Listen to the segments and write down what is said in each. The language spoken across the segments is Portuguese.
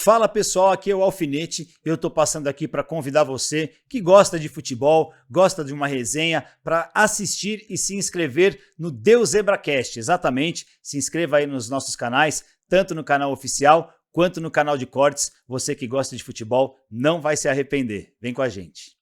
Fala pessoal, aqui é o Alfinete. Eu tô passando aqui para convidar você que gosta de futebol, gosta de uma resenha, para assistir e se inscrever no Deus ZebraCast. Exatamente, se inscreva aí nos nossos canais, tanto no canal oficial quanto no canal de cortes. Você que gosta de futebol não vai se arrepender. Vem com a gente.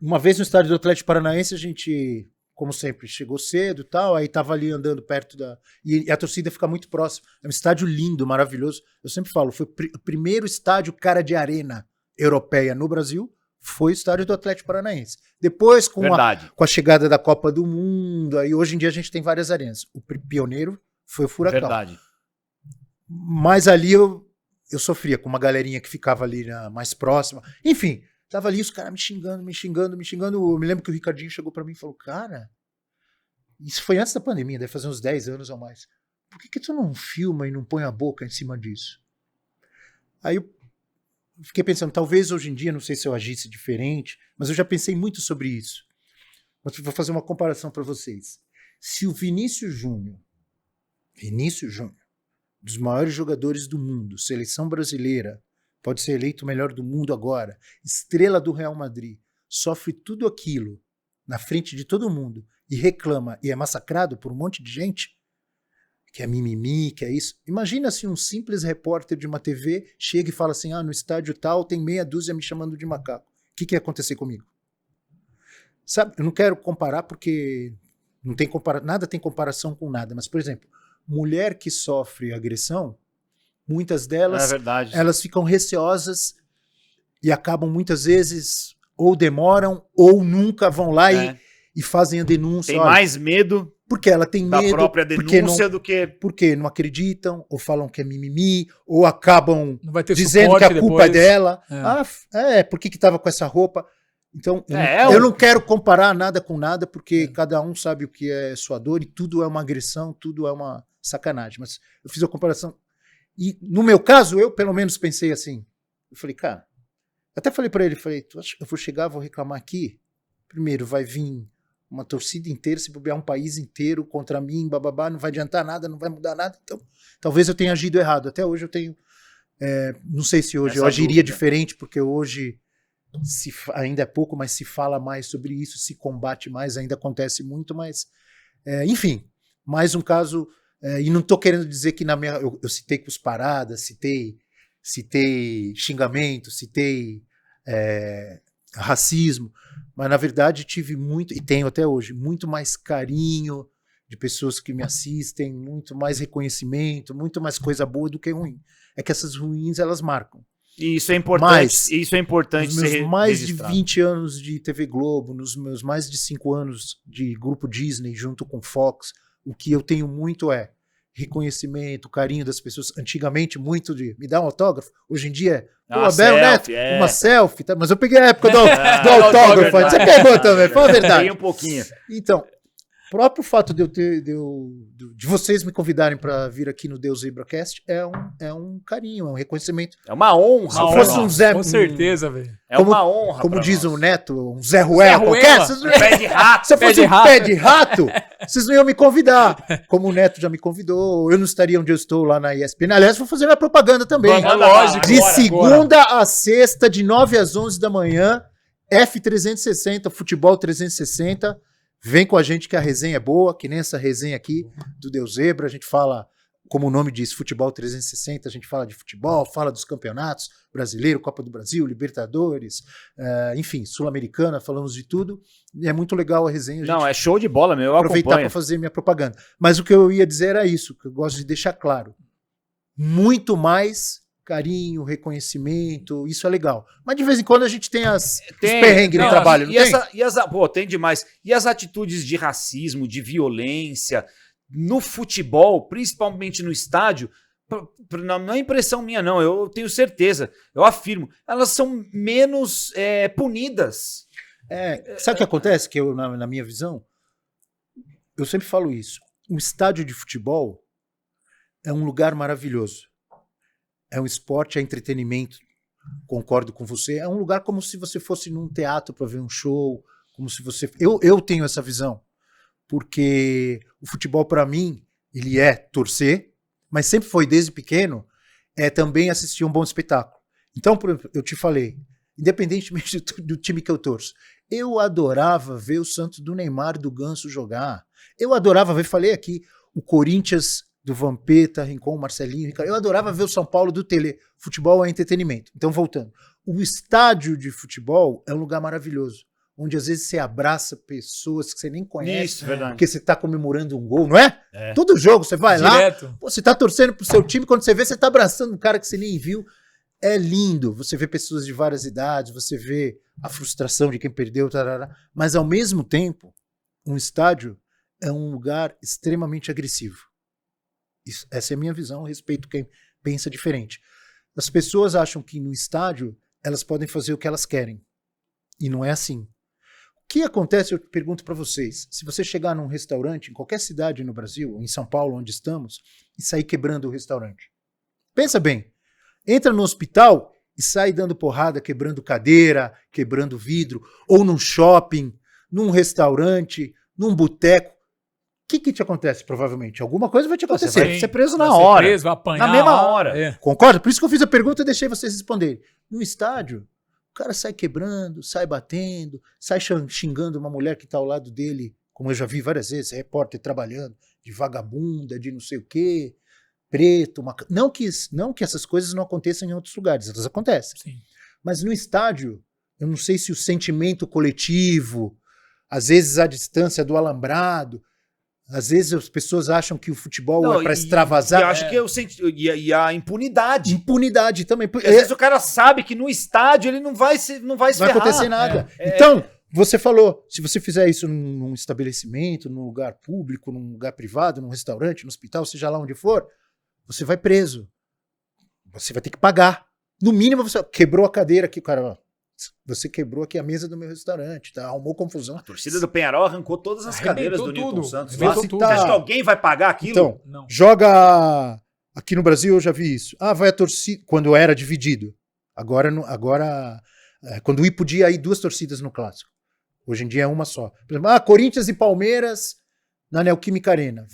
Uma vez no estádio do Atlético Paranaense, a gente, como sempre, chegou cedo e tal, aí tava ali andando perto da... E a torcida fica muito próxima. É um estádio lindo, maravilhoso. Eu sempre falo, foi o primeiro estádio cara de arena europeia no Brasil, foi o estádio do Atlético Paranaense. Depois, com a chegada da Copa do Mundo, aí hoje em dia a gente tem várias arenas. O pioneiro foi o Furacão. Verdade. Mas ali eu sofria com uma galerinha que ficava ali mais próxima. Enfim... Tava ali os caras me xingando. Eu me lembro que o Ricardinho chegou pra mim e falou, cara, isso foi antes da pandemia, deve fazer uns 10 anos ou mais. Por que tu não filma e não põe a boca em cima disso? Aí eu fiquei pensando, talvez hoje em dia, não sei se eu agisse diferente, mas eu já pensei muito sobre isso. Mas vou fazer uma comparação para vocês. Se o Vinícius Júnior, dos maiores jogadores do mundo, seleção brasileira, pode ser eleito o melhor do mundo agora, estrela do Real Madrid, sofre tudo aquilo na frente de todo mundo e reclama e é massacrado por um monte de gente, que é mimimi, que é isso. Imagina se um simples repórter de uma TV chega e fala assim, no estádio tal tem meia dúzia me chamando de macaco. O que ia acontecer comigo? Sabe, eu não quero comparar porque não tem nada tem comparação com nada, mas, por exemplo, mulher que sofre agressão, muitas delas, elas ficam receosas e acabam muitas vezes ou demoram ou nunca vão lá e fazem a denúncia. Tem mais medo porque ela tem da medo, própria denúncia do que... Porque não acreditam, ou falam que é mimimi, ou acabam dizendo que a culpa é dela. Por que estava com essa roupa? Então, eu não quero comparar nada com nada, porque cada um sabe o que é sua dor e tudo é uma agressão, tudo é uma sacanagem. Mas eu fiz a comparação. E no meu caso, eu pelo menos pensei assim. Eu falei, cara, até falei pra ele, tu acha que eu vou chegar, vou reclamar aqui? Primeiro, vai vir uma torcida inteira, se bobear um país inteiro contra mim, bababá, não vai adiantar nada, não vai mudar nada. Então, talvez eu tenha agido errado. Até hoje eu tenho, não sei se hoje eu agiria diferente, porque hoje ainda é pouco, mas se fala mais sobre isso, se combate mais, ainda acontece muito, mas, enfim, mais um caso... e não estou querendo dizer que eu citei cusparadas, citei xingamento, citei racismo, mas na verdade tive muito, e tenho até hoje, muito mais carinho de pessoas que me assistem, muito mais reconhecimento, muito mais coisa boa do que ruim. É que essas ruins, elas marcam. E isso é importante. Isso é importante. Nos meus mais de 20 anos de TV Globo, nos meus mais de 5 anos de Grupo Disney, junto com Fox, o que eu tenho muito é reconhecimento, carinho das pessoas. Antigamente, muito de me dar um autógrafo. Hoje em dia, Abel Neto, uma selfie. Tá? Mas eu peguei a época do autógrafo. Você pegou também, foi a verdade. Peguei um pouquinho. Então, o próprio fato de vocês me convidarem para vir aqui no Deus ZebraCast é um carinho, é um reconhecimento. É uma honra. Se fosse um Zé... Com certeza, velho. É uma honra. Como diz o Neto, um Zé Ruela qualquer. Pé de rato. Se eu fosse um pé de rato, vocês não iam me convidar. Como o Neto já me convidou, eu não estaria onde eu estou lá na ESPN. Aliás, vou fazer minha propaganda também. Lógico. De segunda a sexta, de 9 às 11 da manhã, F360, Futebol 360. Vem com a gente que a resenha é boa, que nem essa resenha aqui do Deus Zebra. A gente fala, como o nome diz, Futebol 360, a gente fala de futebol, fala dos campeonatos brasileiro, Copa do Brasil, Libertadores, enfim, Sul-Americana, falamos de tudo. E é muito legal a resenha. Não, é show de bola, meu. Eu aproveitar para fazer minha propaganda. Mas o que eu ia dizer era isso, que eu gosto de deixar claro. Muito mais carinho, reconhecimento, isso é legal. Mas de vez em quando a gente tem os perrengues no trabalho, não tem? Tem demais. E as atitudes de racismo, de violência, no futebol, principalmente no estádio, não é impressão minha, não, eu tenho certeza, eu afirmo, elas são menos punidas. Sabe o que acontece? Que eu, na minha visão, eu sempre falo isso. Um estádio de futebol é um lugar maravilhoso. É um esporte, é entretenimento, concordo com você. É um lugar como se você fosse num teatro para ver um show, como se você... Eu tenho essa visão, porque o futebol para mim, ele é torcer, mas sempre foi desde pequeno, é também assistir um bom espetáculo. Então, por exemplo, eu te falei, independentemente do time que eu torço, eu adorava ver o Santos do Neymar e do Ganso jogar. Eu adorava ver, falei aqui, o Corinthians do Vampeta, Rincon, Marcelinho, Ricardo. Eu adorava ver o São Paulo do Tele. Futebol é entretenimento. Então, voltando. O estádio de futebol é um lugar maravilhoso, onde às vezes você abraça pessoas que você nem conhece, isso, verdade. Porque você está comemorando um gol, não é? Todo jogo você vai direto lá, você está torcendo pro seu time, quando você vê, você está abraçando um cara que você nem viu. É lindo, você vê pessoas de várias idades, você vê a frustração de quem perdeu, tarará. Mas ao mesmo tempo, um estádio é um lugar extremamente agressivo. Essa é a minha visão, respeito quem pensa diferente. As pessoas acham que no estádio elas podem fazer o que elas querem. E não é assim. O que acontece, eu pergunto para vocês, se você chegar num restaurante, em qualquer cidade no Brasil, em São Paulo, onde estamos, e sair quebrando o restaurante. Pensa bem. Entra no hospital e sai dando porrada, quebrando cadeira, quebrando vidro, ou num shopping, num restaurante, num boteco. O que te acontece, provavelmente? Alguma coisa vai te acontecer. Você vai ser preso na hora. Preso, vai apanhar na mesma hora. Concorda? Por isso que eu fiz a pergunta e deixei vocês responderem. No estádio, o cara sai quebrando, sai batendo, sai xingando uma mulher que está ao lado dele, como eu já vi várias vezes, repórter trabalhando, de vagabunda, de não sei o quê. Preto, não que essas coisas não aconteçam em outros lugares, elas acontecem. Sim. Mas no estádio, eu não sei se o sentimento coletivo, às vezes a distância do alambrado, às vezes as pessoas acham que o futebol é para extravasar. Eu acho que e a impunidade. Impunidade também. Às vezes o cara sabe que no estádio ele não vai se Não vai ferrar. acontecer nada. Então, você falou, se você fizer isso num estabelecimento, num lugar público, num lugar privado, num restaurante, no hospital, seja lá onde for, você vai preso. Você vai ter que pagar. No mínimo, você quebrou a cadeira aqui, cara. Você quebrou aqui a mesa do meu restaurante, tá? Arrumou confusão. A torcida do Penharol arrancou todas as cadeiras do Newton Santos. Você acha que alguém vai pagar aquilo? Então, não. Joga... Aqui no Brasil eu já vi isso. Vai a torcida... Quando era dividido. Agora quando podia ir 2 torcidas no Clássico. Hoje em dia é uma só. Por exemplo, Corinthians e Palmeiras na Neoquímica Arena.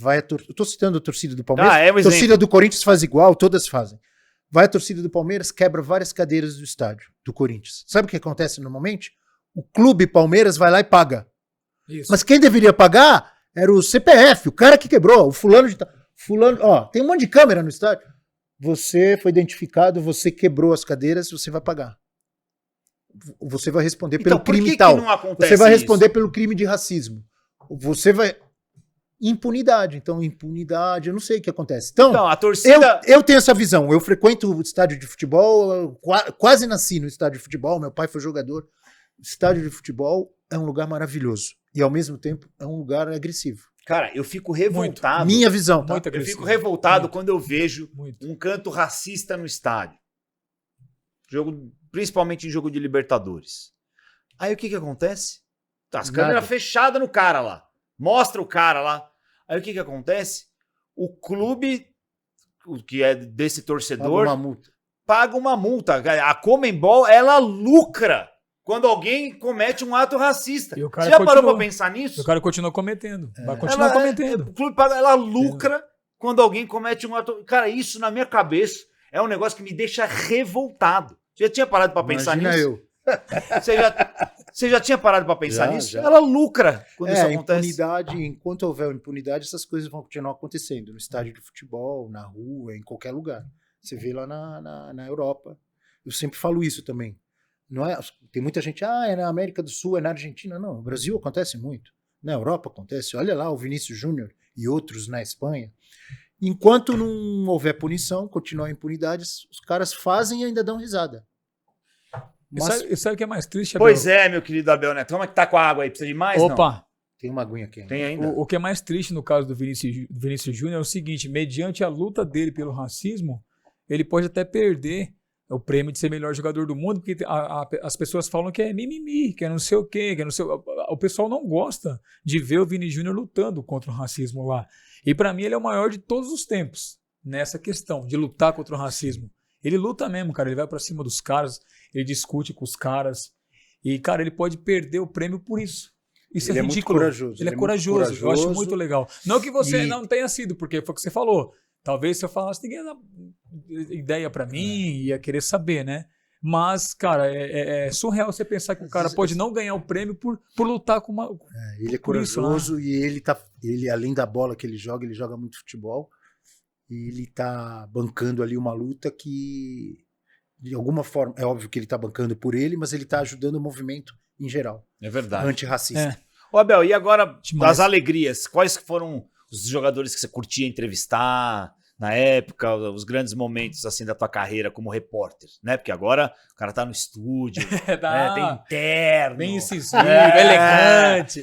Eu tô citando a torcida do Palmeiras. A torcida do Corinthians faz igual, todas fazem. Vai a torcida do Palmeiras, quebra várias cadeiras do estádio do Corinthians. Sabe o que acontece normalmente? O clube Palmeiras vai lá e paga. Isso. Mas quem deveria pagar era o CPF, o cara que quebrou, o fulano de... tem um monte de câmera no estádio. Você foi identificado, você quebrou as cadeiras, você vai pagar. Você vai responder pelo crime tal. Não acontece você vai responder pelo crime de racismo. Você vai... Impunidade. Então, impunidade, eu não sei o que acontece. Então a torcida... eu tenho essa visão. Eu frequento o estádio de futebol, quase nasci no estádio de futebol, meu pai foi jogador. O estádio de futebol é um lugar maravilhoso. E, ao mesmo tempo, é um lugar agressivo. Cara, eu fico revoltado. Minha visão, tá? Eu fico revoltado quando eu vejo um canto racista no estádio. Principalmente em jogo de Libertadores. Aí o que acontece? As câmeras fechadas no cara lá. Mostra o cara lá. Aí o que acontece? O clube, que é desse torcedor, paga uma multa. A Conmebol, ela lucra quando alguém comete um ato racista. Você já parou pra pensar nisso? O cara continua cometendo. Vai continuar cometendo. O clube paga, ela lucra quando alguém comete um ato... Cara, isso na minha cabeça é um negócio que me deixa revoltado. Você já tinha parado pra pensar nisso? Eu. Você já tinha parado para pensar nisso? Já. Ela lucra quando isso acontece. Impunidade, enquanto houver impunidade, essas coisas vão continuar acontecendo. No estádio de futebol, na rua, em qualquer lugar. Você vê lá na Europa. Eu sempre falo isso também. Não é, tem muita gente, é na América do Sul, é na Argentina. Não, no Brasil acontece muito. Na Europa acontece. Olha lá o Vinícius Júnior e outros na Espanha. Enquanto não houver punição, continuar a impunidade, os caras fazem e ainda dão risada. E sabe o que é mais triste, Abel? Pois é, meu querido Abel Neto. Como é que tá com a água aí? Precisa de mais? Opa! Não? Tem uma aguinha aqui. Tem ainda? O que é mais triste no caso do Vinícius Júnior é o seguinte: mediante a luta dele pelo racismo, ele pode até perder o prêmio de ser melhor jogador do mundo, porque as pessoas falam que é mimimi, que é não sei o quê, que é não sei... O pessoal não gosta de ver o Vini Júnior lutando contra o racismo lá. E para mim ele é o maior de todos os tempos nessa questão de lutar contra o racismo. Ele luta mesmo, cara. Ele vai pra cima dos caras, ele discute com os caras. E, cara, ele pode perder o prêmio por isso. Isso ele é ridículo. Muito corajoso. Ele é corajoso. Eu acho muito legal. Não que você não tenha sido, porque foi o que você falou. Talvez se eu falasse, ninguém ia dar ideia pra mim, ia querer saber, né? Mas, cara, é surreal você pensar que o cara pode não ganhar o prêmio por lutar com uma... ele é corajoso e ele, além da bola que ele joga muito futebol. E ele tá bancando ali uma luta que, de alguma forma, é óbvio que ele tá bancando por ele, mas ele tá ajudando o movimento em geral. É verdade. Antirracista. Ô, Abel, e agora, das alegrias, quais foram os jogadores que você curtia entrevistar na época, os grandes momentos assim da tua carreira como repórter, né? Porque agora o cara tá no estúdio, né? Tem terno. Bem incisivo, elegante.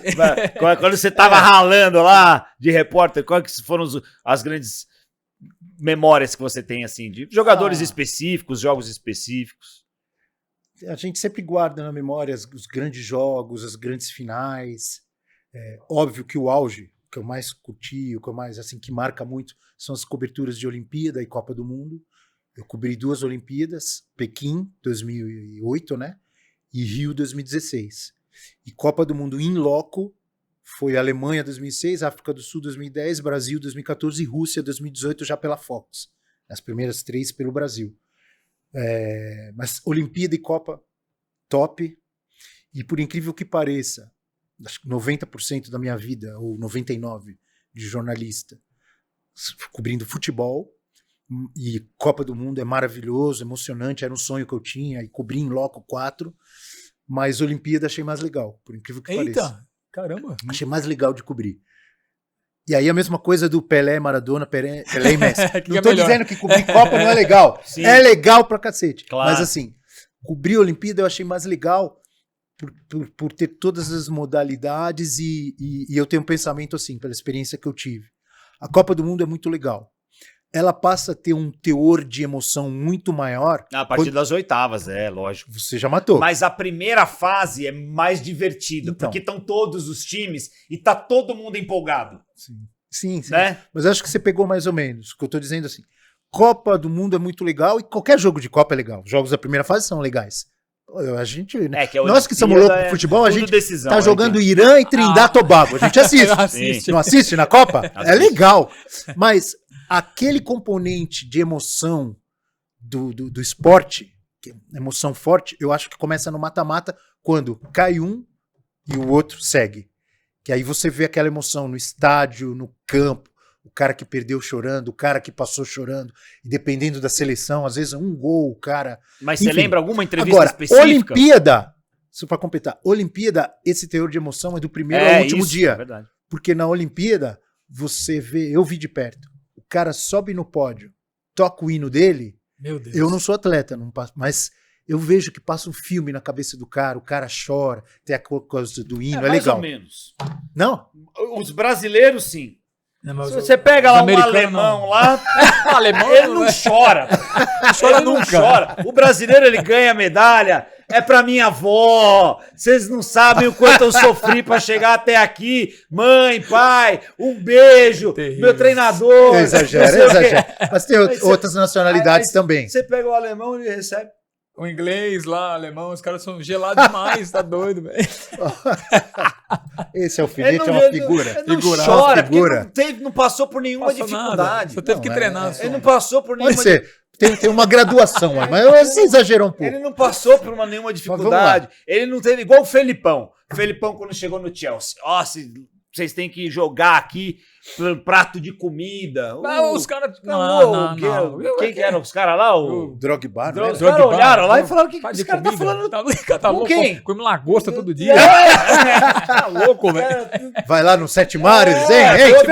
Quando você tava ralando lá de repórter, quais foram as grandes memórias que você tem, assim, de jogadores específicos, jogos específicos? A gente sempre guarda na memória os grandes jogos, as grandes finais. Óbvio que o auge, que eu mais curti, o que eu mais, assim, que marca muito, são as coberturas de Olimpíada e Copa do Mundo. Eu cobri 2 Olimpíadas, Pequim, 2008, né? E Rio, 2016. E Copa do Mundo in loco, foi Alemanha 2006, África do Sul 2010, Brasil 2014 e Rússia 2018 já pela Fox. As primeiras 3 pelo Brasil. Mas Olimpíada e Copa, top. E por incrível que pareça, acho que 90% da minha vida, ou 99% de jornalista, cobrindo futebol. E Copa do Mundo é maravilhoso, emocionante, era um sonho que eu tinha. E cobri em loco 4. Mas Olimpíada achei mais legal, por incrível que pareça. Caramba. Achei mais legal de cobrir. E aí a mesma coisa do Pelé, Maradona, Pelé e Messi. Não tô dizendo que cobrir Copa não é legal. Sim. É legal pra cacete. Claro. Mas assim, cobrir a Olimpíada eu achei mais legal por ter todas as modalidades e eu tenho um pensamento assim, pela experiência que eu tive. A Copa do Mundo é muito legal. Ela passa a ter um teor de emoção muito maior. A partir das oitavas, lógico. Você já matou. Mas a primeira fase é mais divertida, então, porque estão todos os times e tá todo mundo empolgado. Sim. Né? Mas acho que você pegou mais ou menos. O que eu tô dizendo assim, Copa do Mundo é muito legal e qualquer jogo de Copa é legal. Os jogos da primeira fase são legais. A gente, né? Nós que somos loucos por futebol, a gente tá jogando Irã e Trindade e Tobago. A gente assiste. Não assiste na Copa? É legal. Mas aquele componente de emoção do esporte, que é emoção forte, eu acho que começa no mata-mata quando cai um e o outro segue. Que aí você vê aquela emoção no estádio, no campo, o cara que perdeu chorando, o cara que passou chorando, e dependendo da seleção, às vezes um gol, o cara... Mas você lembra alguma entrevista específica? Olimpíada, só para completar, Olimpíada, esse teor de emoção é do primeiro ao último dia. É verdade. Porque na Olimpíada, você vê, eu vi de perto, o cara sobe no pódio, toca o hino dele. Meu Deus. Eu não sou atleta, mas eu vejo que passa um filme na cabeça do cara, o cara chora, tem a coisa do hino, é legal. Mais ou menos. Não? Os brasileiros, sim. Não, se você pega lá um alemão lá, ele não chora. Ele não chora. O brasileiro, ele ganha medalha. É pra minha avó. Vocês não sabem o quanto eu sofri pra chegar até aqui. Mãe, pai, um beijo. Terrível. Meu treinador. Exagera. Mas tem outras nacionalidades também. Você pega o alemão, ele recebe. O inglês lá, alemão, os caras são gelados demais, tá doido, velho. Esse alfinete é uma figura. Ele não chora, porque não passou por nenhuma dificuldade. Só teve que treinar. Ele não passou por nenhuma dificuldade. Tem uma graduação, mas você exagerou um pouco. Ele não passou por nenhuma dificuldade. Ele não teve, igual o Felipão. O Felipão quando chegou no Chelsea. Vocês têm que jogar aqui prato de comida. Os caras... Quem que eram os caras lá? O Drogba. Os caras olharam lá e falaram, o que esse cara tá falando? Tá louco, quem? Come lagosta todo dia. Tá louco, velho. Vai lá no Sete Mares, hein?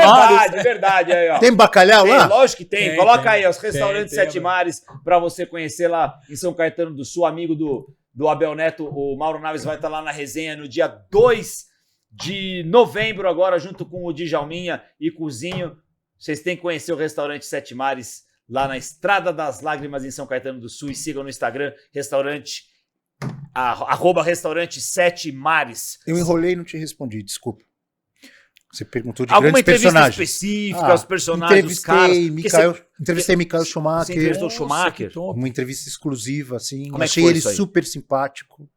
Verdade. Aí, ó. Tem bacalhau lá? Lógico que tem. Coloca aí os restaurantes Sete Mares pra você conhecer lá em São Caetano do Sul. Amigo do Abel Neto, o Mauro Naves vai estar lá na resenha no dia 2 de novembro agora, junto com o Djalminha e Cozinho. Vocês têm que conhecer o restaurante Sete Mares lá na Estrada das Lágrimas em São Caetano do Sul e sigam no Instagram restaurante @restaurante Sete Mares. Eu enrolei e não te respondi, desculpa. Você perguntou de grandes personagens. Alguma entrevista específica, os personagens, os caras. Entrevistei Michael Schumacher. Você entrevistou o Schumacher? Uma entrevista exclusiva, assim. Como achei ele super simpático.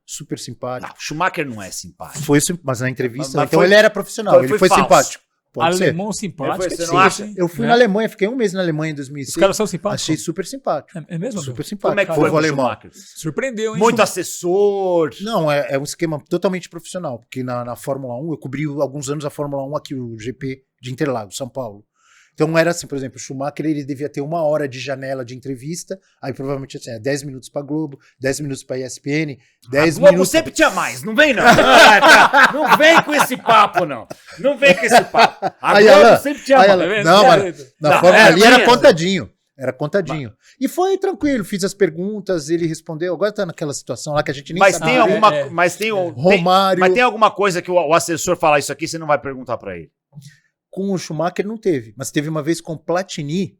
Não, o Schumacher não é simpático. Foi, mas na entrevista... Então ele era profissional, ele foi simpático. Pode Alemão ser. simpático. Você não acha? Eu fui na Alemanha, fiquei 1 mês na Alemanha em 2006. Os caras são simpáticos? Achei super simpático. É mesmo? Super simpático. Como é que foi o Schumacher? Surpreendeu, hein? Muito assessor. Não, é um esquema totalmente profissional, porque na Fórmula 1, eu cobri alguns anos a Fórmula 1 aqui, o GP de Interlagos, São Paulo. Então era assim, por exemplo, o Schumacher ele devia ter 1 hora de janela de entrevista, aí provavelmente assim, 10 minutos pra Globo, 10 minutos pra ESPN, 10 Globo minutos... sempre tinha mais, não vem não. Não vem com esse papo, não. Não vem com esse papo. A Globo Alan, sempre tinha mais. Não, mas na Fórmula ali era contadinho. Era contadinho. E foi tranquilo, fiz as perguntas, ele respondeu. Agora tá naquela situação lá que a gente nem sabe. Romário. Mas tem alguma coisa que o assessor falar isso aqui, você não vai perguntar pra ele? Com o Schumacher não teve, mas teve uma vez com o Platini.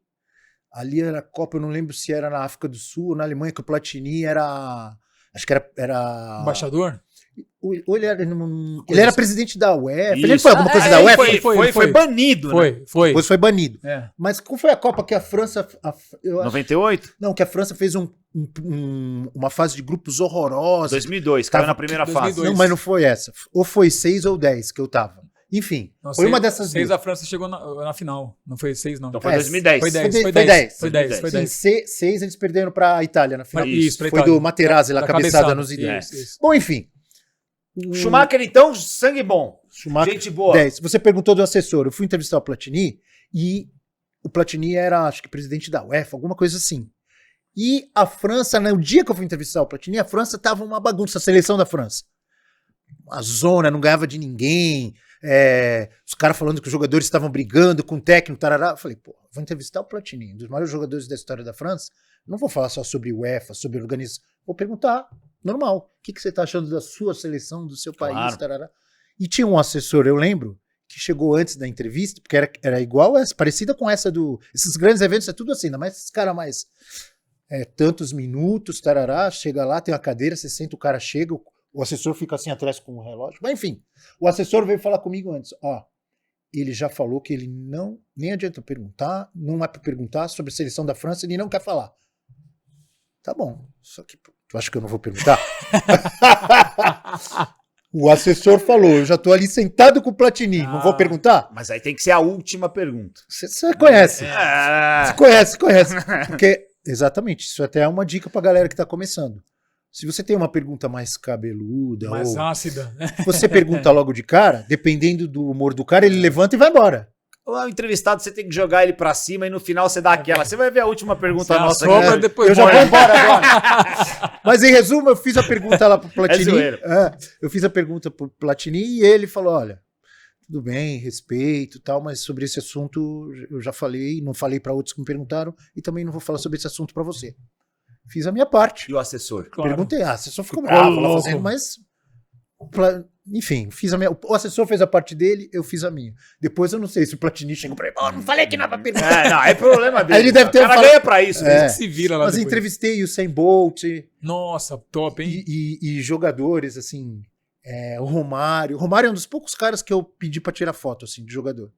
Ali era a Copa, eu não lembro se era na África do Sul ou na Alemanha, que o Platini era... Acho que era... Embaixador? Ou ele era presidente da UEFA. Ele foi alguma coisa da UEFA? Foi banido, né? Foi. Depois foi banido. É. Mas qual foi a Copa que a França... 98? Não, que a França fez uma fase de grupos horrorosa. 2002, caiu na primeira 2002. fase. Não, mas não foi essa. Ou foi 6 ou 10 que eu tava. Enfim, foi uma dessas 6 duas. a França chegou na final. Não foi 6, não. Então foi 2010. Foi 10. Foi 10. Sim, 6 eles perderam pra Itália na final. Isso, pra foi Itália. do Materazzi lá, cabeçada nos ideias. Bom, enfim. Schumacher, então, sangue bom. Schumacher, gente boa. 10. Você perguntou do assessor. Eu fui entrevistar o Platini e o Platini era, acho que, presidente da UEFA, alguma coisa assim. E a França, no dia que eu fui entrevistar o Platini, a França tava uma bagunça, a seleção da França. A zona, não ganhava de ninguém. Os caras falando que os jogadores estavam brigando com o técnico, tarará. Eu falei, pô, vou entrevistar o Platini, um dos maiores jogadores da história da França. Não vou falar só sobre UEFA, sobre organização. Vou perguntar, normal, o que você tá achando da sua seleção, do seu país, tarará. E tinha um assessor, eu lembro, que chegou antes da entrevista, porque era igual essa, parecida com essa do... Esses grandes eventos é tudo assim, ainda mais esses caras mais... tantos minutos, tarará, chega lá, tem uma cadeira, você senta, o cara chega, o assessor fica assim atrás com o relógio. Mas enfim, o assessor veio falar comigo antes. Ele já falou que ele não, nem adianta perguntar, não é para perguntar sobre a seleção da França, ele não quer falar. Tá bom, só que tu acha que eu não vou perguntar? O assessor falou, eu já tô ali sentado com o Platini, não vou perguntar? Mas aí tem que ser a última pergunta. Você conhece. Você conhece. Porque, exatamente, isso até é uma dica pra galera que tá começando. Se você tem uma pergunta mais cabeluda, mais ácida, você pergunta logo de cara, dependendo do humor do cara, ele levanta e vai embora. O entrevistado, você tem que jogar ele pra cima e no final você dá aquela. Você vai ver a última pergunta nossa. Depois eu já vou embora agora. Mas em resumo, eu fiz a pergunta lá pro Platini. Eu fiz a pergunta pro Platini e ele falou, olha, tudo bem, respeito e tal, mas sobre esse assunto eu já falei, não falei pra outros que me perguntaram e também não vou falar sobre esse assunto pra você. Fiz a minha parte. E o assessor? Claro. Perguntei, o assessor ficou bravo lá fazendo, mas... Enfim, fiz a minha. O assessor fez a parte dele, eu fiz a minha. Depois eu não sei se o Platini chegou pra ele, não falei que não pra perguntar. Não, é problema dele. Aí ele deve ter o cara ganha pra isso. Se vira lá mas depois. Entrevistei o Usain Bolt. Nossa, top, hein? E jogadores, assim, o Romário. O Romário é um dos poucos caras que eu pedi pra tirar foto, assim, de jogador.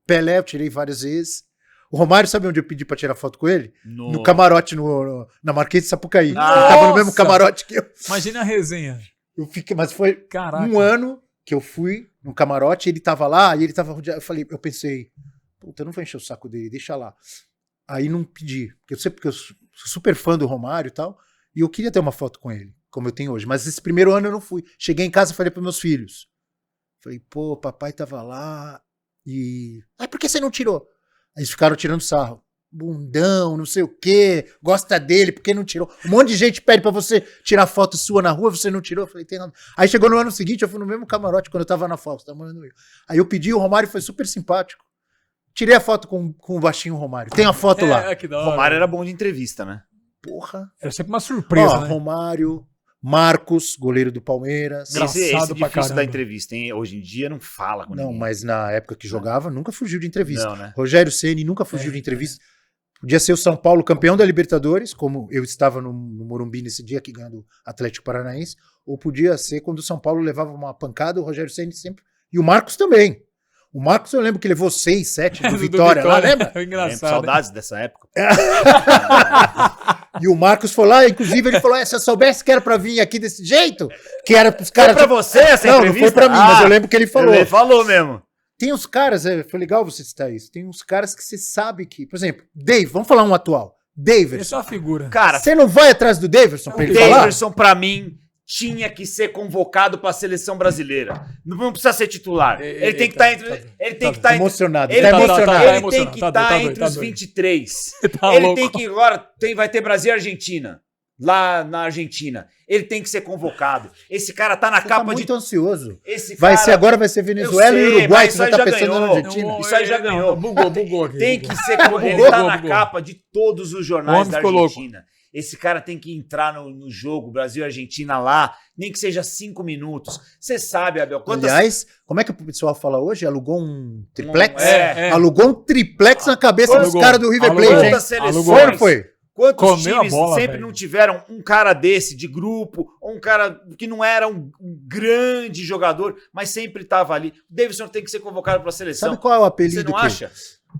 Pelé eu tirei várias vezes. O Romário, sabe onde eu pedi pra tirar foto com ele? No camarote, na Marquês de Sapucaí. Ele tava no mesmo camarote que eu. Imagina a resenha. Eu fiquei, mas foi Caraca. um ano que eu fui no camarote, ele tava lá, e ele tava rodeado. Eu pensei, puta, eu não vou encher o saco dele, deixa lá. Aí não pedi, porque eu sou super fã do Romário e tal, e eu queria ter uma foto com ele, como eu tenho hoje. Mas esse primeiro ano eu não fui. Cheguei em casa e falei pros meus filhos. Falei, pô, papai tava lá, e... por que você não tirou? Aí eles ficaram tirando sarro. Bundão, não sei o quê, gosta dele, por que não tirou? Um monte de gente pede pra você tirar foto sua na rua, você não tirou? Eu falei, tem nada. Aí chegou no ano seguinte, eu fui no mesmo camarote quando eu tava na Fox, tava morando no Rio. Aí eu pedi, o Romário foi super simpático. Tirei a foto com o baixinho Romário. Tem a foto lá. Que da hora. Romário era bom de entrevista, né? Porra. Era sempre uma surpresa, né? Romário, Marcos, goleiro do Palmeiras. Esse difícil da entrevista, hein? Hoje em dia não fala com ninguém. Não, mas na época que jogava, nunca fugiu de entrevista. Não, né? Rogério Ceni nunca fugiu de entrevista. Podia ser o São Paulo campeão da Libertadores, como eu estava no Morumbi nesse dia, aqui ganhando o Atlético Paranaense, ou podia ser quando o São Paulo levava uma pancada, o Rogério Ceni sempre... E o Marcos também. O Marcos eu lembro que levou 6, 7 do Vitória lá, lembra? Engraçado. Saudades dessa época. E o Marcos foi lá, inclusive ele falou, se eu soubesse que era pra vir aqui desse jeito, que era pros caras... Foi pra você essa entrevista? Não foi pra mim, mas eu lembro que ele falou. Ele falou mesmo. tem uns caras, foi legal você citar isso, tem uns caras que você sabe que, por exemplo, Dave, vamos falar um atual, Daverson. Essa é uma figura. Cara, você não vai atrás do Daverson pra ele falar? O Daverson, pra mim, tinha que ser convocado pra seleção brasileira. Não precisa ser titular. Ele tem que estar entre... Ele tem que estar emocionado. Ele tem que estar entre os 23. Ele tem que... Agora vai ter Brasil e Argentina. Lá na Argentina. Ele tem que ser convocado. Esse cara tá na capa muito ansioso. Esse vai ser agora, vai ser Venezuela e Uruguai, você já tá pensando na Argentina. Isso aí já ganhou. Bugou aqui. Tem que ser convocado. Ele tá na capa de todos os jornais da Argentina. Esse cara tem que entrar no jogo, Brasil e Argentina lá, nem que seja 5 minutos. Você sabe, Abel, Aliás, como é que o pessoal fala hoje? Alugou um triplex? Alugou um triplex na cabeça dos caras do River Plate, hein? Quantas seleções... Foi? Quantos times sempre não tiveram um cara desse de grupo, ou um cara que não era um grande jogador, mas sempre estava ali? O Daverson tem que ser convocado para a seleção. Sabe qual é o apelido? Você não acha?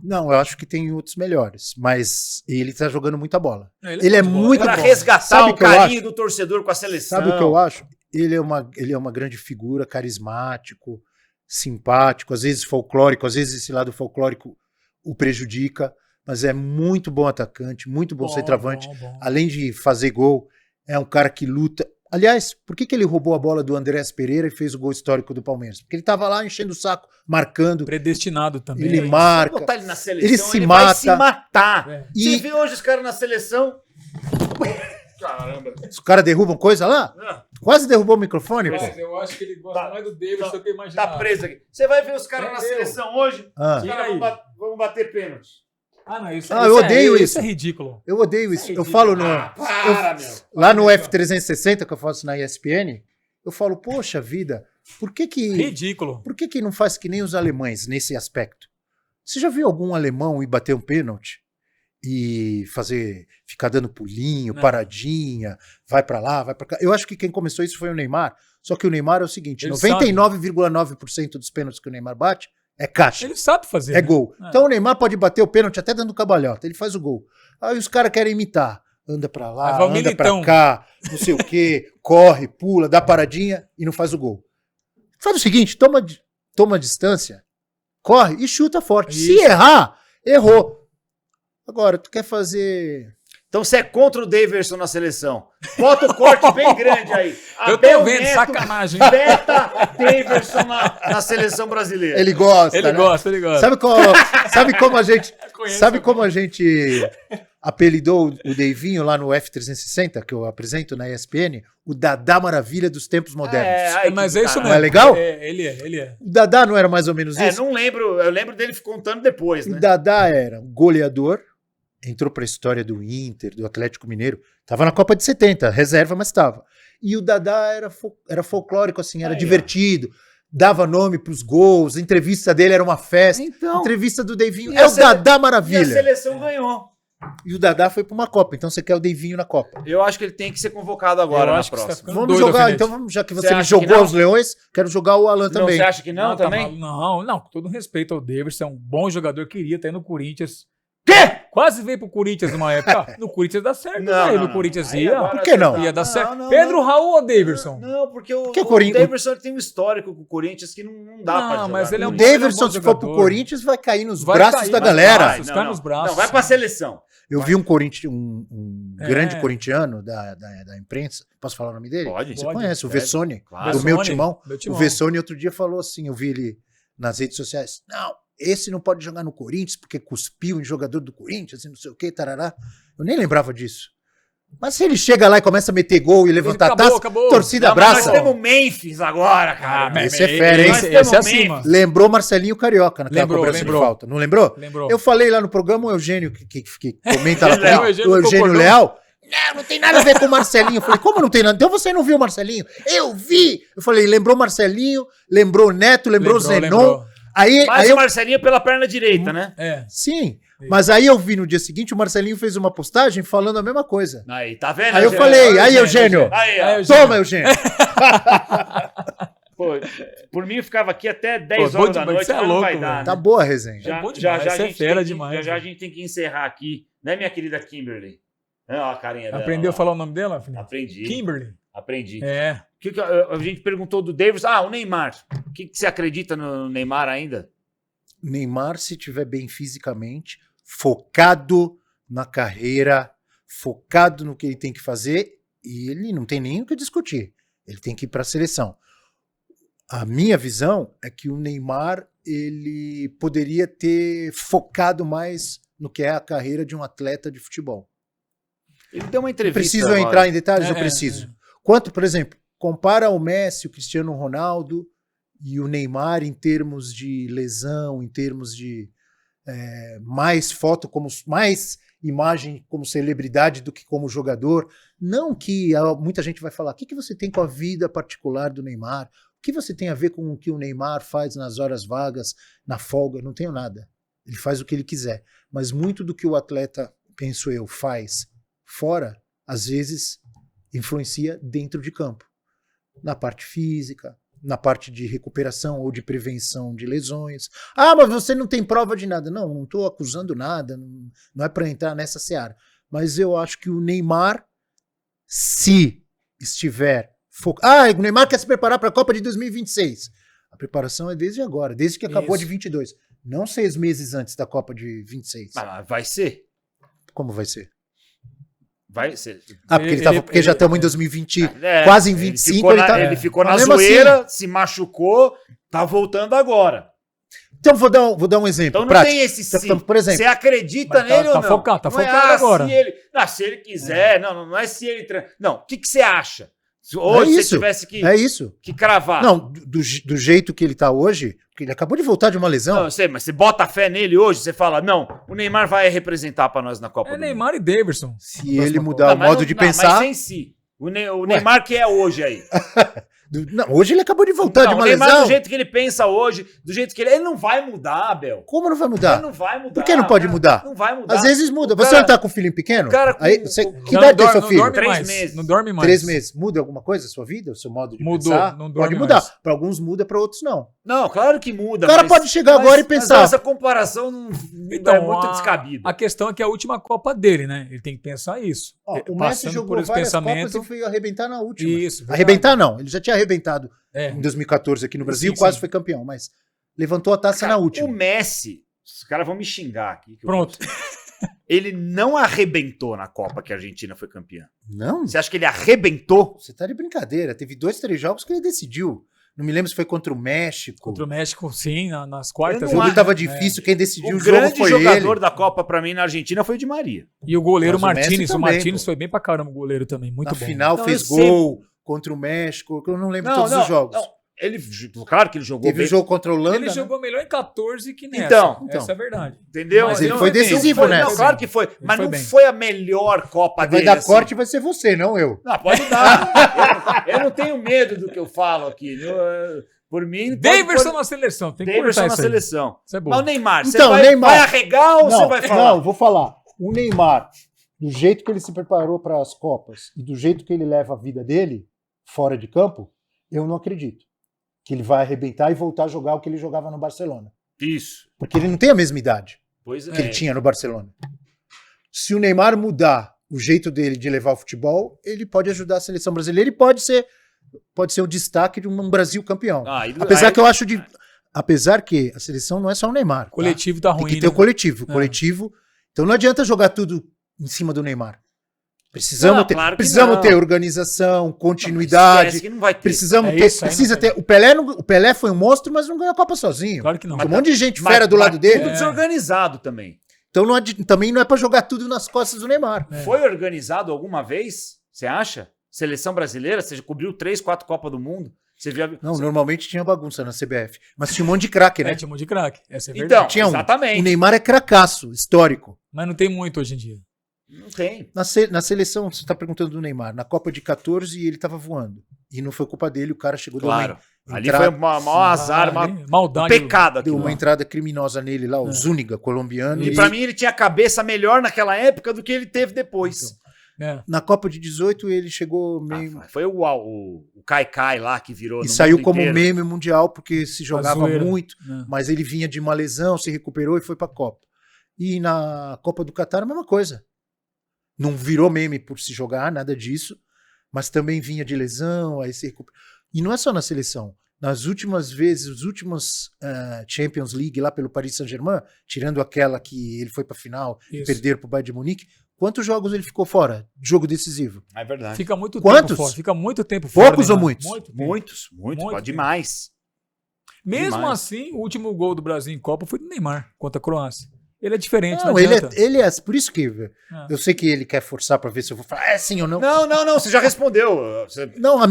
Não, eu acho que tem outros melhores, mas ele tá jogando muita bola. Ele é muito bom. Para resgatar o carinho do torcedor com a seleção. Sabe o que eu acho? Ele é uma grande figura, carismático, simpático, às vezes folclórico, às vezes esse lado folclórico o prejudica. Mas é muito bom atacante, muito bom centroavante. Além de fazer gol, é um cara que luta. Aliás, por que ele roubou a bola do Andrés Pereira e fez o gol histórico do Palmeiras? Porque ele estava lá enchendo o saco, marcando. Predestinado também. Ele marca. Botar ele na seleção, ele se vai mata. Se matar. Você vê hoje os caras na seleção... Caramba. Os caras derrubam coisa lá? Quase derrubou o microfone, pô. Eu acho que ele gosta mais do Davis do que imaginar. Tá preso aqui. Você vai ver os caras na seleção hoje, os caras vão bater pênalti. Eu odeio isso. Isso é ridículo. Eu odeio isso. Eu falo lá no F360 que eu faço na ESPN, eu falo, poxa vida, por que ridículo. Por que não faz que nem os alemães nesse aspecto? Você já viu algum alemão ir bater um pênalti e ficar dando pulinho, paradinha, vai pra lá, vai pra cá? Eu acho que quem começou isso foi o Neymar. Só que o Neymar é o seguinte, 99,9% dos pênaltis que o Neymar bate é caixa. Ele sabe fazer. É gol. Então o Neymar pode bater o pênalti até dando cambalhota. Ele faz o gol. Aí os caras querem imitar. Anda pra lá, anda pra cá, não sei o quê, corre, pula, dá paradinha e não faz o gol. Faz o seguinte, toma distância, corre e chuta forte. Isso. Se errar, errou. Agora, tu quer fazer... Então você é contra o Daverson na seleção. Bota o corte bem grande aí. Eu tô vendo, sacanagem. Beta Daverson na seleção brasileira. Ele gosta, Ele gosta. Sabe como a gente apelidou o Deivinho lá no F360, que eu apresento na ESPN? O Dadá Maravilha dos tempos modernos. Mas é isso mesmo. Não é legal? Ele é. O Dadá não era mais ou menos isso? Não lembro. Eu lembro dele contando depois, né? O Dadá era um goleador, entrou para a história do Inter, do Atlético Mineiro. Tava na Copa de 70, reserva, mas tava. E o Dadá era folclórico, assim, era divertido. Dava nome pros gols, a entrevista dele era uma festa. Então, entrevista do Deivinho. É o Dadá Maravilha. E a seleção ganhou. E o Dadá foi para uma Copa, então você quer o Deivinho na Copa. Eu acho que ele tem que ser convocado agora na próxima. Vamos jogar, então, já que você me jogou aos Leões, quero jogar o Alan também. Você acha que não também? Não, com todo respeito ao Daverson, é um bom jogador, queria estar aí no Corinthians. Quê? Quase veio pro Corinthians numa época. No Corinthians dá certo, no Corinthians ia. Por que não? Ia dar certo. Pedro Raul ou Daverson? Não, porque o Daverson tem um histórico com o Corinthians que não dá pra jogar. Mas ele é o Daverson, se for pro Corinthians, vai cair nos braços da galera. Não, vai pra seleção. Eu vi um grande corintiano da imprensa. Posso falar o nome dele? Pode. Você conhece, o Vessone, claro. do meu timão. O Vessone outro dia falou assim, eu vi ele nas redes sociais. Não, esse não pode jogar no Corinthians porque cuspiu em jogador do Corinthians e não sei o que, tarará. Eu nem lembrava disso. Mas se ele chega lá e começa a meter gol e levantar a taça, torcida abraça. Nós temos Memphis agora, cara. Esse é fera, hein? Esse é acima. Lembrou Marcelinho Carioca naquela cobrança de falta. Não lembrou? Lembrou. Eu falei lá no programa, o Eugênio, que comenta lá pra mim, o Eugênio Leal. Não tem nada a ver com o Marcelinho. Eu falei, como não tem nada? Então você não viu o Marcelinho? Eu vi! Eu falei, lembrou Marcelinho, lembrou Neto, lembrou Zenon. Mas o Marcelinho pela perna direita, né? Sim. Mas aí eu vi no dia seguinte, o Marcelinho fez uma postagem falando a mesma coisa. Aí, tá vendo? Aí eu falei, aí, Eugênio. Toma, Eugênio. Pô, por mim eu ficava aqui até 10 horas da noite, mas não vai dar, né? Tá boa a resenha. Já a gente tem que encerrar aqui, né, minha querida Kimberly? Olha a carinha dela. Aprendeu a falar o nome dela, filho? Aprendi. Aprendi. A gente perguntou do Davis. O Neymar. O que você acredita no Neymar ainda? Neymar, se estiver bem fisicamente, focado na carreira, focado no que ele tem que fazer, e ele não tem nem o que discutir. Ele tem que ir para a seleção. A minha visão é que o Neymar ele poderia ter focado mais no que é a carreira de um atleta de futebol. Ele deu uma entrevista. Preciso agora entrar em detalhes? Eu preciso. Quanto, por exemplo, compara o Messi, o Cristiano Ronaldo e o Neymar em termos de lesão, em termos de mais foto, mais imagem como celebridade do que como jogador. Não que muita gente vai falar, o que você tem com a vida particular do Neymar? O que você tem a ver com o que o Neymar faz nas horas vagas, na folga? Não tenho nada. Ele faz o que ele quiser. Mas muito do que o atleta, penso eu, faz fora, às vezes influencia dentro de campo. Na parte física, na parte de recuperação ou de prevenção de lesões. Ah, mas você não tem prova de nada. Não estou acusando nada, não é para entrar nessa seara. Mas eu acho que o Neymar, se estiver focado... o Neymar quer se preparar para a Copa de 2026. A preparação é desde agora, desde que acabou de 22. Não 6 meses antes da Copa de 26. Mas vai ser. Como vai ser? Vai ser. Porque já estamos em 2020, quase em 25. Ele ficou na zoeira, assim, se machucou, tá voltando agora. Então vou dar um exemplo. Então não prático. Tem esse sim. Por exemplo, você acredita nele ou não? Tá focado agora. Se ele quiser, não é se ele... Não, o que você acha? Hoje você tivesse que cravar. Não, do jeito que ele tá hoje, porque ele acabou de voltar de uma lesão. Não, eu sei, mas você bota fé nele hoje, você fala, não, o Neymar vai representar pra nós na Copa do Mundo. Neymar e Daverson. Se ele mudar o modo de pensar... Mas sem si. O Neymar que é hoje aí. Não, hoje ele acabou de voltar de uma lesão. O Neymar do jeito que ele pensa hoje, do jeito que ele não vai mudar, Abel. Como não vai mudar? Ele não vai mudar. Por que não pode mudar? Não vai mudar. Às vezes muda. Você não tá com um filhinho pequeno? Que idade tem seu filho? Não dorme 3 meses. Não dorme mais. 3 meses. Muda alguma coisa a sua vida? O seu modo de pensar? Não dorme pode mudar. Para alguns muda, para outros não. Não, claro que muda. O cara pode chegar agora e pensar. Mas essa comparação é muito descabida. A questão é que é a última Copa dele, né? Ele tem que pensar isso. O Messi jogou várias Copas e foi arrebentar na última. Isso. Arrebentar não. Ele já tinha arrebentado em 2014 aqui no Brasil, quase foi campeão, mas levantou a taça na última. O Messi, os caras vão me xingar aqui. Pronto. Ele não arrebentou na Copa que a Argentina foi campeã. Não? Você acha que ele arrebentou? Você tá de brincadeira. Teve 2, 3 jogos que ele decidiu. Não me lembro se foi contra o México. Contra o México, sim, nas quartas. O jogo tava difícil, quem decidiu o jogo foi ele. O grande jogador da Copa pra mim na Argentina foi o Di Maria. E o goleiro Martínez. O Martínez foi bem pra caramba, o goleiro também, muito bom. Na final fez gol contra o México, eu não lembro todos os jogos. Claro que ele jogou bem. Teve o jogo contra a Holanda. Ele jogou melhor em 14 que nessa. Então. Essa é a verdade. Entendeu? Mas ele foi decisivo nessa. Não, claro que foi. Mas não foi a melhor Copa dele. Vai dar corte vai ser você, não eu. Não, pode dar. Eu não tenho medo do que eu falo aqui. Por mim... Daverson na seleção. Tem que Daverson na seleção. Isso é bom. Mas o Neymar, então, você vai arregar ou você vai falar? Não, vou falar. O Neymar, do jeito que ele se preparou para as Copas e do jeito que ele leva a vida dele, fora de campo, eu não acredito que ele vai arrebentar e voltar a jogar o que ele jogava no Barcelona. Isso. Porque ele não tem a mesma idade que ele tinha no Barcelona. Se o Neymar mudar o jeito dele de levar o futebol, ele pode ajudar a seleção brasileira e pode ser o destaque de um Brasil campeão. Apesar que a seleção não é só o Neymar. O coletivo tá ruim. Tem que ter o coletivo. Então não adianta jogar tudo em cima do Neymar. Precisamos ter organização, continuidade. Que não vai ter. Precisa ter. O Pelé foi um monstro, mas não ganhou a Copa sozinho. Claro que não. Tem um monte de gente fera do lado dele. Tudo desorganizado também. Então também não é pra jogar tudo nas costas do Neymar. Foi organizado alguma vez? Você acha? Seleção brasileira? Você já cobriu 3, 4 Copas do Mundo? Não, normalmente tinha bagunça na CBF. Mas tinha um monte de craque, né? Tinha um monte de craque. Essa é verdade. Então, exatamente. O Neymar é cracaço, histórico. Mas não tem muito hoje em dia. Não tem. Na seleção, você está perguntando do Neymar, na Copa de 14 ele estava voando. E não foi culpa dele, o cara chegou... Claro. Ali foi um maior azar, maldade, pecado. Deu uma entrada criminosa nele lá, o Zúñiga, colombiano. E pra mim ele tinha a cabeça melhor naquela época do que ele teve depois. Então, na Copa de 18 ele chegou meio... Foi o Kai lá que virou... E saiu como meme mundial porque se jogava muito, mas ele vinha de uma lesão, se recuperou e foi pra Copa. E na Copa do Catar a mesma coisa. Não virou meme por se jogar, nada disso, mas também vinha de lesão, aí se recuperou. E não é só na seleção. nas últimas vezes, os últimos Champions League lá pelo Paris Saint-Germain, tirando aquela que ele foi para a final e perderam para o Bayern de Munique, quantos jogos ele ficou fora? Jogo decisivo. É verdade. Fica muito tempo fora. Fica muito tempo fora. Poucos ou muitos? Muitos. Demais. Mesmo assim, o último gol do Brasil em Copa foi do Neymar contra a Croácia. Ele é diferente, não ele é, por isso que eu sei que ele quer forçar para ver se eu vou falar sim ou não. Não, você já respondeu. Não,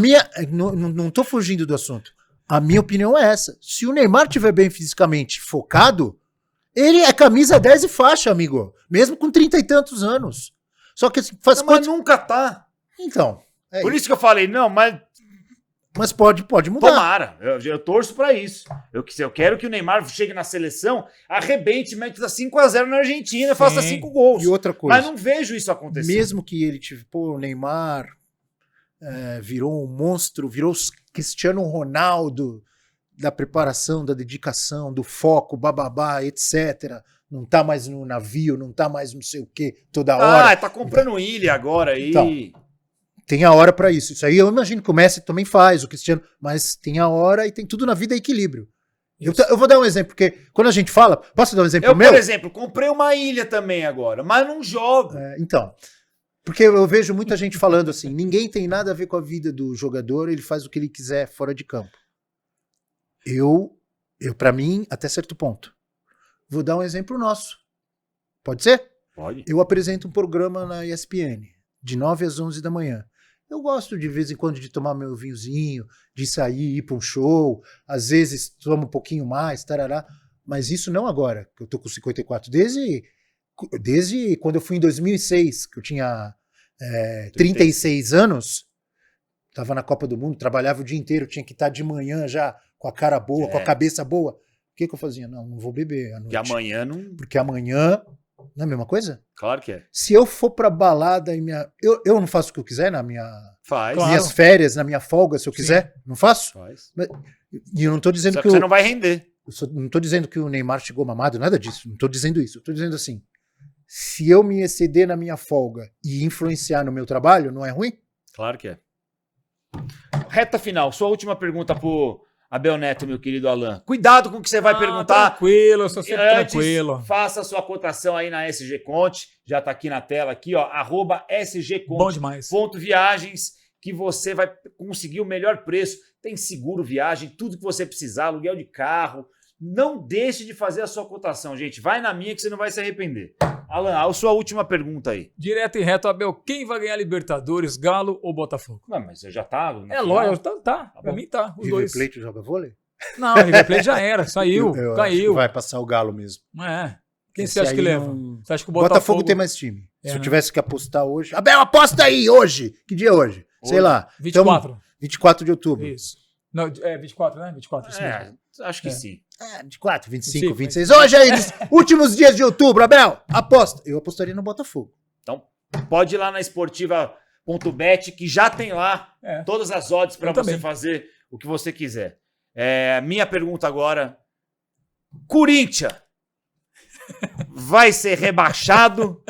não tô fugindo do assunto. A minha opinião é essa. Se o Neymar estiver bem fisicamente focado, ele é camisa 10 e faixa, amigo. Mesmo com 30 e tantos anos. Só que faz mas nunca tá. Então. Por isso que eu falei, mas pode mudar. Tomara, eu torço pra isso. Eu quero que o Neymar chegue na seleção, arrebente, mete 5-0 na Argentina, faça 5 gols. E outra coisa. Mas não vejo isso acontecer. Mesmo que ele o Neymar virou um monstro, virou o Cristiano Ronaldo da preparação, da dedicação, do foco, bababá, etc. Não tá mais no navio, não tá mais não sei o que, toda hora. Tá comprando ilha agora aí. Então, tem a hora pra isso. Isso aí eu imagino que o Messi também faz, o Cristiano, mas tem a hora e tem tudo na vida equilíbrio. Eu vou dar um exemplo, porque quando a gente fala... Posso dar um exemplo meu? Por exemplo, comprei uma ilha também agora, mas não jogo. Então, porque eu vejo muita gente falando assim, ninguém tem nada a ver com a vida do jogador, ele faz o que ele quiser fora de campo. Eu para mim, até certo ponto. Vou dar um exemplo nosso. Pode ser? Pode. Eu apresento um programa na ESPN, de 9 às 11 da manhã. Eu gosto de vez em quando de tomar meu vinhozinho, de sair, ir para um show, às vezes tomo um pouquinho mais, tarará, mas isso não agora, que eu tô com 54, desde quando eu fui em 2006, que eu tinha 36 anos, estava na Copa do Mundo, trabalhava o dia inteiro, tinha que estar de manhã já com a cara boa, com a cabeça boa. O que eu fazia? Não vou beber à noite. Porque amanhã não é a mesma coisa? Claro que é. Se eu for pra balada e eu não faço o que eu quiser minhas férias, na minha folga, se eu quiser, não faço? Faz. E eu não tô dizendo que você não vai render. Não tô dizendo que o Neymar chegou mamado, nada disso. Não tô dizendo isso. Eu tô dizendo assim, se eu me exceder na minha folga e influenciar no meu trabalho, não é ruim? Claro que é. Reta final, sua última pergunta pro Abel Neto, meu querido Alan. Cuidado com o que você vai perguntar. Tranquilo, eu sou sempre tranquilo. Faça a sua cotação aí na SG Conte. Já tá aqui na tela, aqui, ó, @sgconte.viagens, que você vai conseguir o melhor preço. Tem seguro viagem, tudo que você precisar, aluguel de carro. Não deixe de fazer a sua cotação, gente. Vai na minha que você não vai se arrepender. Alan, a sua última pergunta aí. Direto e reto, Abel, quem vai ganhar Libertadores, Galo ou Botafogo? Não, mas você já tá... Lógico, tá. Pra mim tá, os dois. River Plate joga vôlei? Não, River Plate já era, saiu, caiu. Vai passar o Galo mesmo. Quem você acha que leva? Você acha que o Botafogo tem mais time. Se eu tivesse que apostar hoje... Abel, aposta aí, hoje! Que dia é hoje? Sei lá. 24. 24 de outubro. Isso. Não, 24, né? 24. Acho que sim. 24, 25, 26. Hoje aí, últimos dias de outubro, Abel, aposta. Eu apostaria no Botafogo. Então, pode ir lá na esportiva.bet, que já tem lá todas as odds para você fazer o que você quiser. Minha pergunta agora, Corinthians vai ser rebaixado?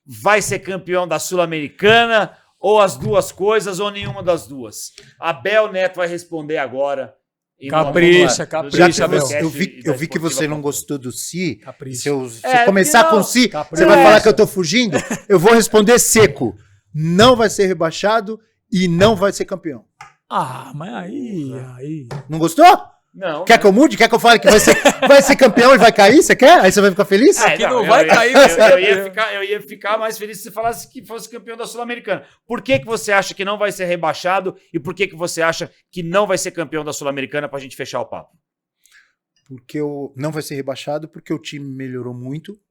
Vai ser campeão da Sul-Americana? Ou as duas coisas, ou nenhuma das duas? Abel Neto vai responder agora. Capricha, Abel. Eu vi que você não gostou do si. Se eu começar com si, você vai falar que eu tô fugindo? Eu vou responder seco. Não vai ser rebaixado e não vai ser campeão. Mas aí... Não gostou? Não. Quer que eu mude? Quer que eu fale que vai ser campeão e vai cair? Você quer? Aí você vai ficar feliz? Aqui não vai cair. Eu ia ficar mais feliz se você falasse que fosse campeão da Sul-Americana. Por que você acha que não vai ser rebaixado e por que você acha que não vai ser campeão da Sul-Americana, pra gente fechar o papo? Porque não vai ser rebaixado porque o time melhorou muito.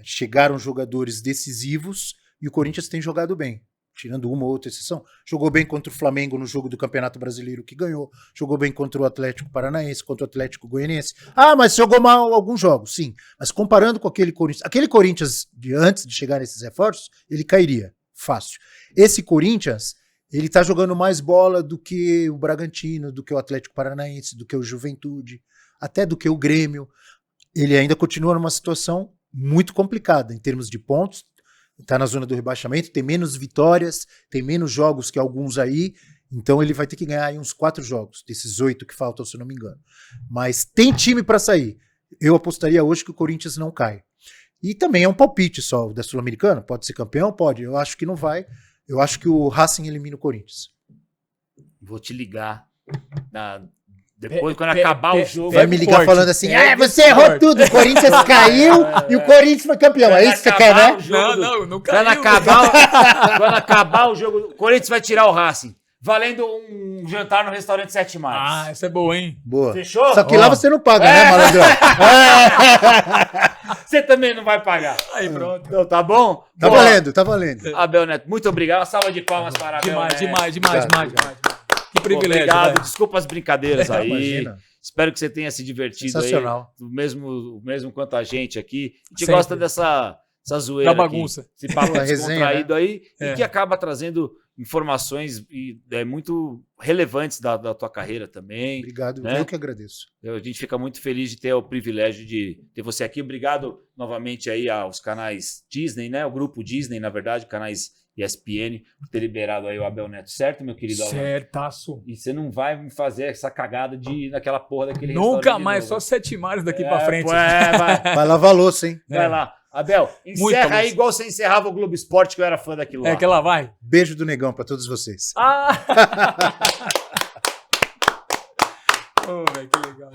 Chegaram jogadores decisivos e o Corinthians tem jogado bem. Tirando uma ou outra exceção, jogou bem contra o Flamengo no jogo do Campeonato Brasileiro que ganhou, jogou bem contra o Atlético Paranaense, contra o Atlético Goianiense. Mas jogou mal alguns jogos, sim. Mas comparando com aquele Corinthians de antes de chegar nesses reforços, ele cairia, fácil. Esse Corinthians, ele tá jogando mais bola do que o Bragantino, do que o Atlético Paranaense, do que o Juventude, até do que o Grêmio. Ele ainda continua numa situação muito complicada em termos de pontos. Está na zona do rebaixamento, tem menos vitórias, tem menos jogos que alguns aí, Então ele vai ter que ganhar aí uns 4 jogos, desses 8 que faltam, se eu não me engano. Mas tem time para sair. Eu apostaria hoje que o Corinthians não cai. E também é um palpite só da Sul-Americana. Pode ser campeão? Pode. Eu acho que não vai. Eu acho que o Racing elimina o Corinthians. Vou te ligar. Depois, quando acabar o jogo... Vai me ligar falando assim, você errou tudo, o Corinthians caiu e o Corinthians foi campeão. É isso que você quer, né? Não caiu. Quando acabar o jogo, o Corinthians vai tirar o Racing. Valendo um jantar no restaurante 7 Mares. Essa é boa, hein? Boa. Fechou? Só que lá você não paga, né, malandrão? Você também não vai pagar. Aí, pronto. Então, tá bom? Tá valendo, tá valendo. Abel Neto, muito obrigado. Uma salva de palmas para Abel Neto. Demais. Que privilégio. Obrigado. Desculpa as brincadeiras aí. Imagina. Espero que você tenha se divertido Sensacional. aí. O mesmo quanto a gente aqui. A gente Sempre. gosta dessa zoeira Da bagunça. aqui, esse papo Resenha, descontraído aí, É. e que acaba trazendo informações muito relevantes da tua carreira também. Obrigado, né? eu que agradeço. A gente fica muito feliz de ter o privilégio de ter você aqui. Obrigado novamente aí aos canais Disney, né? O grupo Disney, na verdade, canais ESPN, por ter liberado aí o Abel Neto, certo, meu querido Alan? Certaço. E você não vai me fazer essa cagada de ir naquela porra daquele Nunca restaurante de mais, novo. só 7 mares daqui pra frente. Vai lavar a louça, hein? Vai lá. Abel, encerra aí igual você encerrava o Globo Esporte, que eu era fã daquilo lá. É que ela vai. Beijo do Negão pra todos vocês. Velho, que legal.